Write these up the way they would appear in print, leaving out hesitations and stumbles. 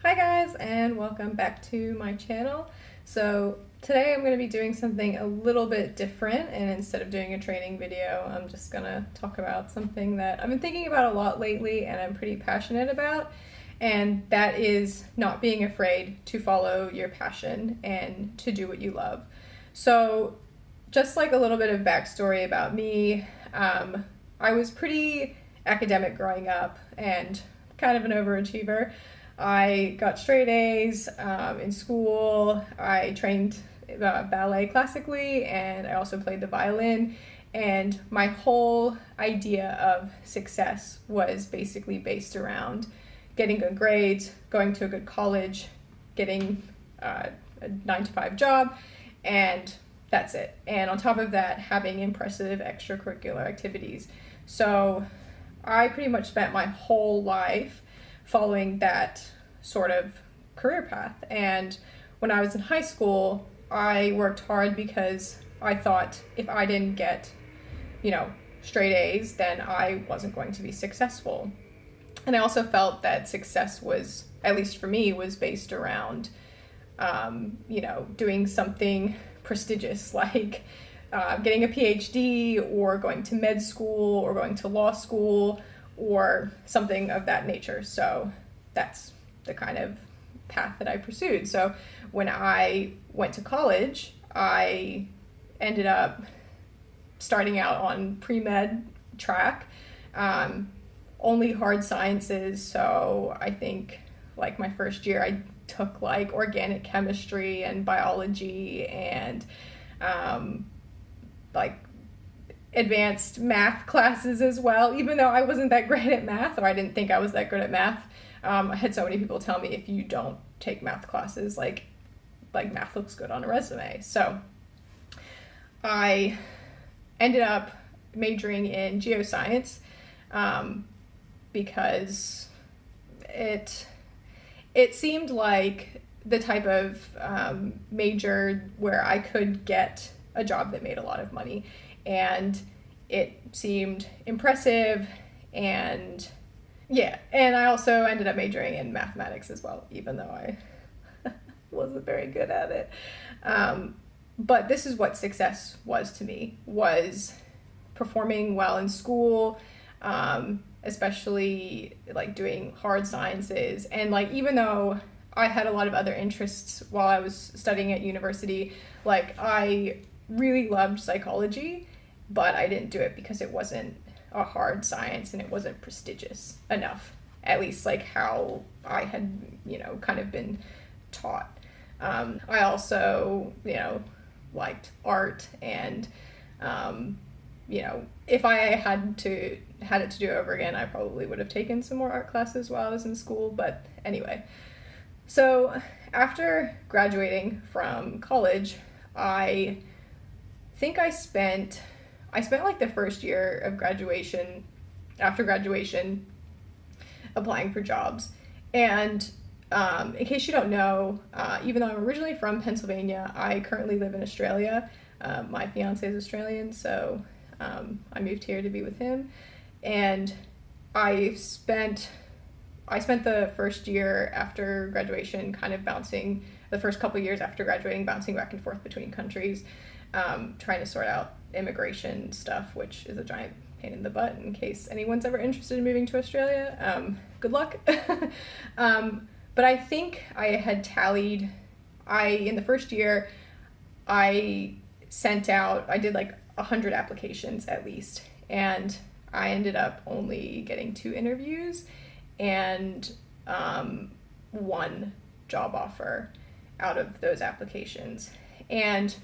Hi guys, and welcome back to my channel. So today I'm going to be doing something a little bit different, and instead of doing a training video, I'm just going to talk about something that I've been thinking about a lot lately and I'm pretty passionate about, and that is not being afraid to follow your passion and to do what you love. So just like a little bit of backstory about me, I was pretty academic growing up and kind of an overachiever. I got straight A's in school. I trained ballet classically, and I also played the violin. And my whole idea of success was basically based around getting good grades, going to a good college, getting a 9 to 5 job, and that's it. And on top of that, having impressive extracurricular activities. So I pretty much spent my whole life following that sort of career path. And when I was in high school, I worked hard because I thought if I didn't get, straight A's, then I wasn't going to be successful. And I also felt that success was, at least for me, was based around, doing something prestigious like getting a PhD or going to med school or going to law school or something of that nature. So that's the kind of path that I pursued. So when I went to college, I ended up starting out on pre-med track, only hard sciences. So I think like my first year I took like organic chemistry and biology and like advanced math classes as well, even though I wasn't that great at math, or I didn't think I was that good at math. I had so many people tell me if you don't take math classes, like math looks good on a resume. So I ended up majoring in geoscience because it seemed like the type of major where I could get a job that made a lot of money, and it seemed impressive. And and I also ended up majoring in mathematics as well, even though I wasn't very good at it. But this is what success was to me, was performing well in school, especially like doing hard sciences. And like, even though I had a lot of other interests while I was studying at university, like I really loved psychology, but I didn't do it because it wasn't a hard science and it wasn't prestigious enough, at least like how I had, kind of been taught. I also, liked art, and, if I had it to do over again, I probably would have taken some more art classes while I was in school. But anyway, so after graduating from college, I think I spent like the first year of graduation, after graduation, applying for jobs. And in case you don't know, even though I'm originally from Pennsylvania, I currently live in Australia. My fiance is Australian, so I moved here to be with him. And I spent the first year after graduation kind of the first couple years after graduating, bouncing back and forth between countries, trying to sort out immigration stuff, which is a giant pain in the butt. In case anyone's ever interested in moving to Australia, good luck. But I think I had tallied, in the first year, I did like 100 applications at least, and I ended up only getting 2 interviews and 1 job offer out of those applications. And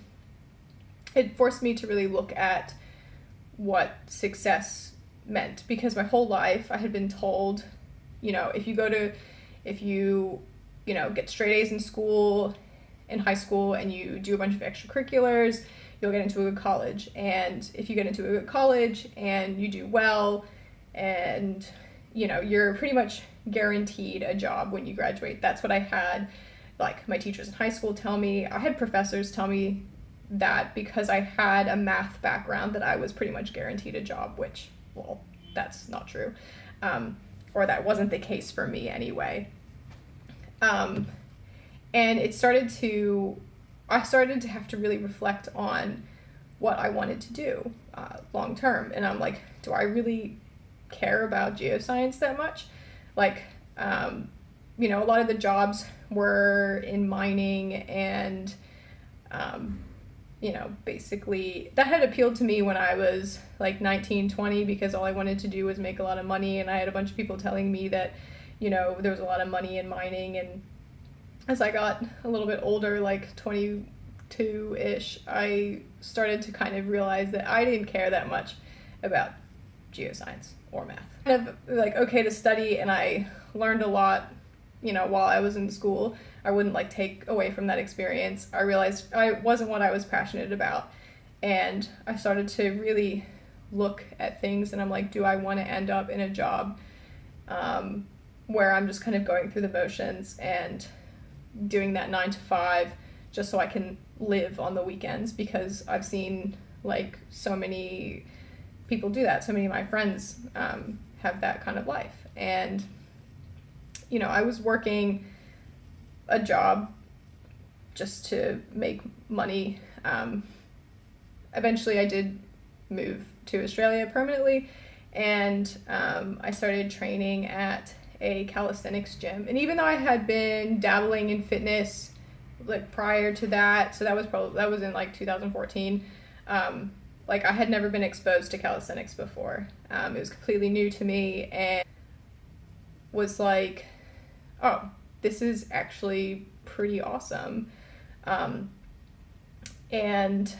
it forced me to really look at what success meant, because my whole life I had been told, if you get straight A's in school, in high school, and you do a bunch of extracurriculars, you'll get into a good college. And if you get into a good college and you do well, and you're pretty much guaranteed a job when you graduate. That's what I had, like, my teachers in high school tell me. I had professors tell me that because I had a math background, that I was pretty much guaranteed a job, which, well, that's not true. Or that wasn't the case for me anyway. Um, and I started to have to really reflect on what I wanted to do long term. And I'm like, do I really care about geoscience that much? Like, a lot of the jobs were in mining and, basically that had appealed to me when I was like 19, 20, because all I wanted to do was make a lot of money. And I had a bunch of people telling me that, there was a lot of money in mining. And as I got a little bit older, like 22-ish, I started to kind of realize that I didn't care that much about geoscience or math. Kind of like okay to study, and I learned a lot, while I was in school. I wouldn't like take away from that experience. I realized I wasn't what I was passionate about, and I started to really look at things, and I'm like, do I want to end up in a job where I'm just kind of going through the motions and doing that 9 to 5 just so I can live on the weekends? Because I've seen like so many people do that. So many of my friends have that kind of life. And, I was working a job just to make money. Eventually I did move to Australia permanently, and I started training at a calisthenics gym. And even though I had been dabbling in fitness like prior to that, so that was in like 2014, like I had never been exposed to calisthenics before. It was completely new to me, and was like, oh, this is actually pretty awesome. And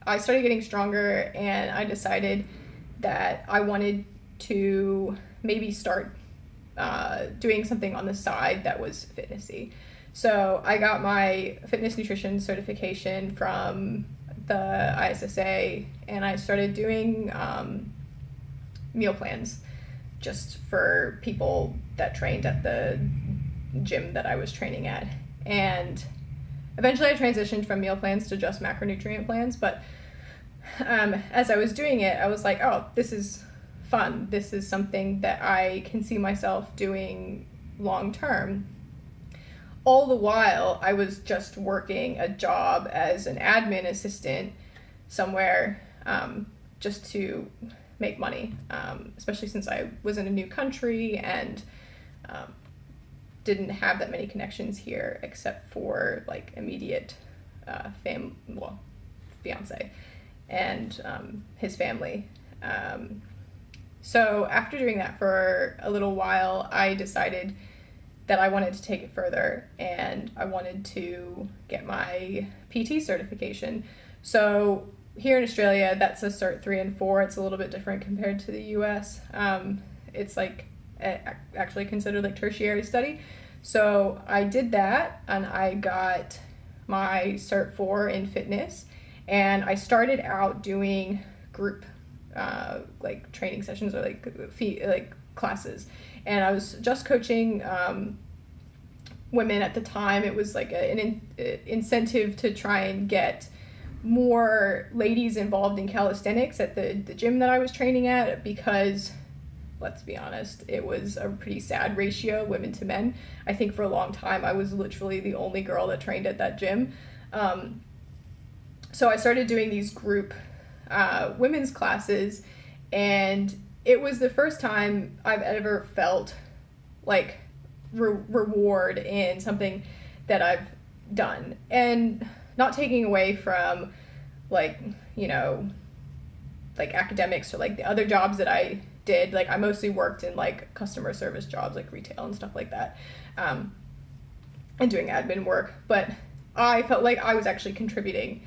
I started getting stronger, and I decided that I wanted to maybe start doing something on the side that was fitnessy. So I got my fitness nutrition certification from the ISSA, and I started doing meal plans just for people that trained at the gym that I was training at. And eventually I transitioned from meal plans to just macronutrient plans, but as I was doing it, I was like, oh, this is fun. This is something that I can see myself doing long term. All the while, I was just working a job as an admin assistant somewhere just to make money, especially since I was in a new country and didn't have that many connections here except for like immediate fiance and his family. So after doing that for a little while, I decided that I wanted to take it further, and I wanted to get my PT certification. So here in Australia, that's a Cert 3 and 4. It's a little bit different compared to the US. It's like actually considered like tertiary study. So I did that, and I got my Cert 4 in fitness, and I started out doing group like training sessions or like classes, and I was just coaching women at the time. It was like an incentive to try and get more ladies involved in calisthenics at the gym that I was training at, because let's be honest, it was a pretty sad ratio, women to men. I think for a long time I was literally the only girl that trained at that gym. So I started doing these group women's classes, and it was the first time I've ever felt like reward in something that I've done. And not taking away from like academics or like the other jobs that I did. Like I mostly worked in like customer service jobs, like retail and stuff like that, and doing admin work, but I felt like I was actually contributing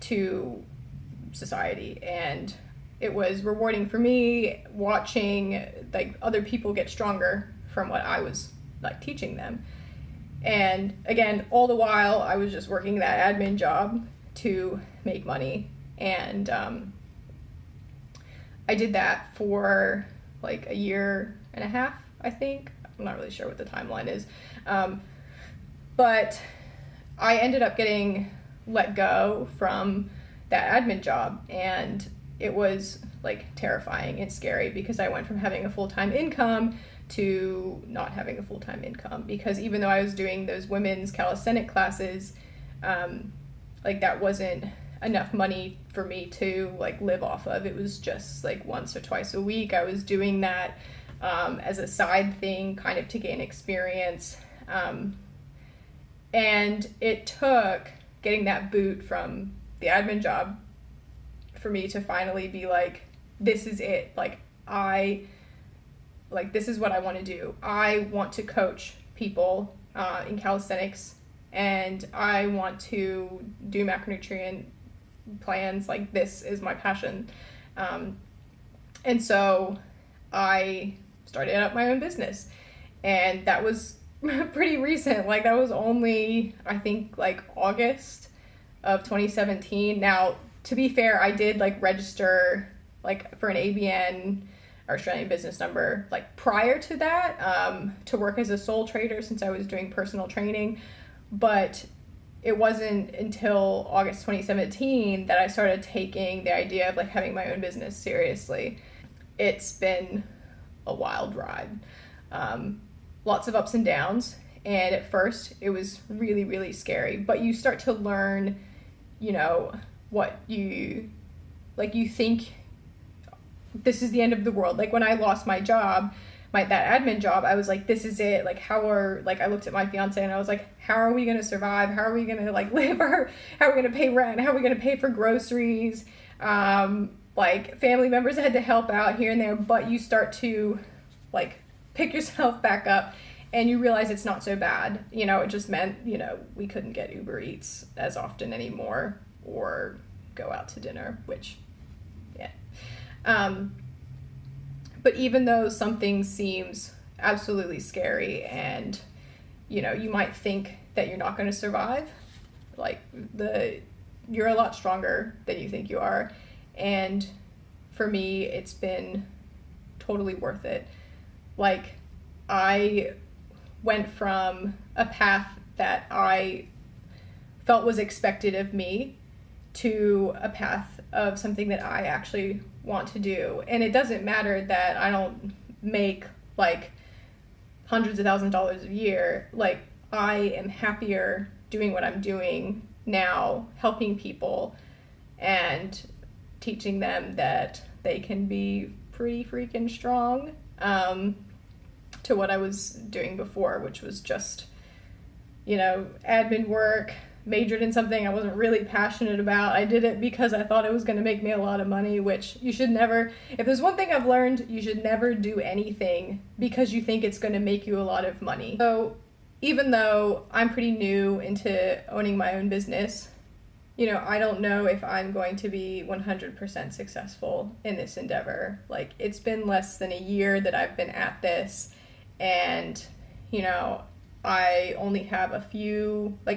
to society, and it was rewarding for me watching like other people get stronger from what I was like teaching them. And again, all the while I was just working that admin job to make money. And I did that for like a year and a half, I think. I'm not really sure what the timeline is. But I ended up getting let go from that admin job, and it was like terrifying and scary, because I went from having a full-time income to not having a full-time income, because even though I was doing those women's calisthenic classes, like that wasn't enough money for me to like live off of. It was just like once or twice a week I was doing that as a side thing, kind of to gain experience. And it took getting that boot from the admin job for me to finally be like, this is it. This is what I want to do. I want to coach people in calisthenics, and I want to do macronutrient plans. Like, this is my passion. And so I started up my own business, and that was pretty recent. Like, that was only, I think, like August of 2017. Now, to be fair, I did like register like for an ABN, or Australian business number, like prior to that, to work as a sole trader, since I was doing personal training. But it wasn't until August 2017 that I started taking the idea of like having my own business seriously. It's been a wild ride. Lots of ups and downs, and at first it was really, really scary, but you start to learn, you know, what you think this is the end of the world. Like, when I lost my job, that admin job, I was like, this is it. Like, I looked at my fiance and I was like, how are we going to survive? How are we going to like live? Or how are we going to pay rent? How are we going to pay for groceries? Like, family members had to help out here and there, but you start to like pick yourself back up and you realize it's not so bad. You know, it just meant, you know, we couldn't get Uber Eats as often anymore or go out to dinner, which, yeah. But even though something seems absolutely scary and, you know, you might think that you're not going to survive, like, you're a lot stronger than you think you are. And for me, it's been totally worth it. Like, I went from a path that I felt was expected of me to a path of something that I actually want to do. And it doesn't matter that I don't make like hundreds of thousands of dollars a year. Like, I am happier doing what I'm doing now, helping people and teaching them that they can be pretty freaking strong, to what I was doing before, which was just, you know, admin work, majored in something I wasn't really passionate about. I did it because I thought it was going to make me a lot of money, which you should never, if there's one thing I've learned, you should never do anything because you think it's going to make you a lot of money. So even though I'm pretty new into owning my own business, you know, I don't know if I'm going to be 100% successful in this endeavor. Like, it's been less than a year that I've been at this, and, you know, I only have a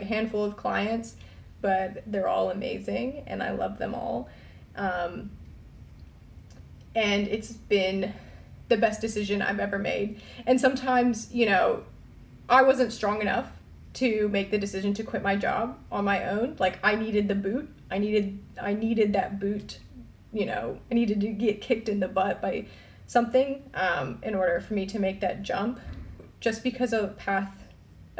handful of clients, but they're all amazing and I love them all. And it's been the best decision I've ever made. And sometimes, you know, I wasn't strong enough to make the decision to quit my job on my own. Like, I needed the boot. I needed that boot, you know, I needed to get kicked in the butt by something in order for me to make that jump. Just because a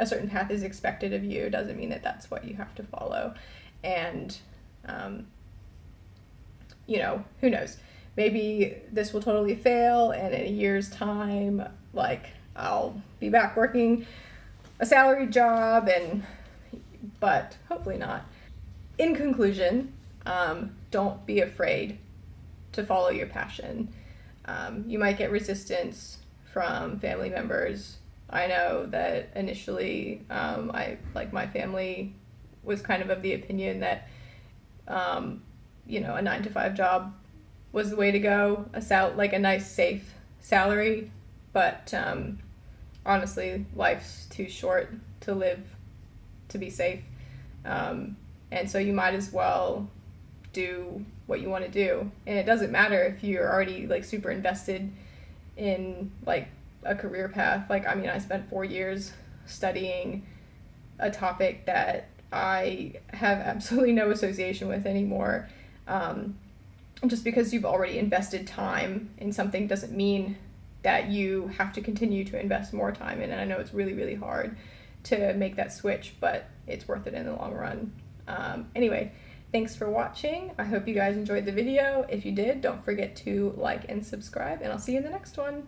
certain path is expected of you doesn't mean that that's what you have to follow. And, you know, who knows? Maybe this will totally fail, and in a year's time, like, I'll be back working a salaried job, but hopefully not. In conclusion, don't be afraid to follow your passion. You might get resistance from family members. I know that initially, my family was kind of the opinion that, you know, a 9-to-5 job was the way to go, a nice, safe salary. But honestly, life's too short to live to be safe. And so you might as well do what you want to do. And it doesn't matter if you're already like super invested in like a career path. Like, I mean, I spent 4 years studying a topic that I have absolutely no association with anymore. Just because you've already invested time in something doesn't mean that you have to continue to invest more time in. And I know it's really, really hard to make that switch, but it's worth it in the long run. Anyway, thanks for watching. I hope you guys enjoyed the video. If you did, don't forget to like and subscribe, and I'll see you in the next one.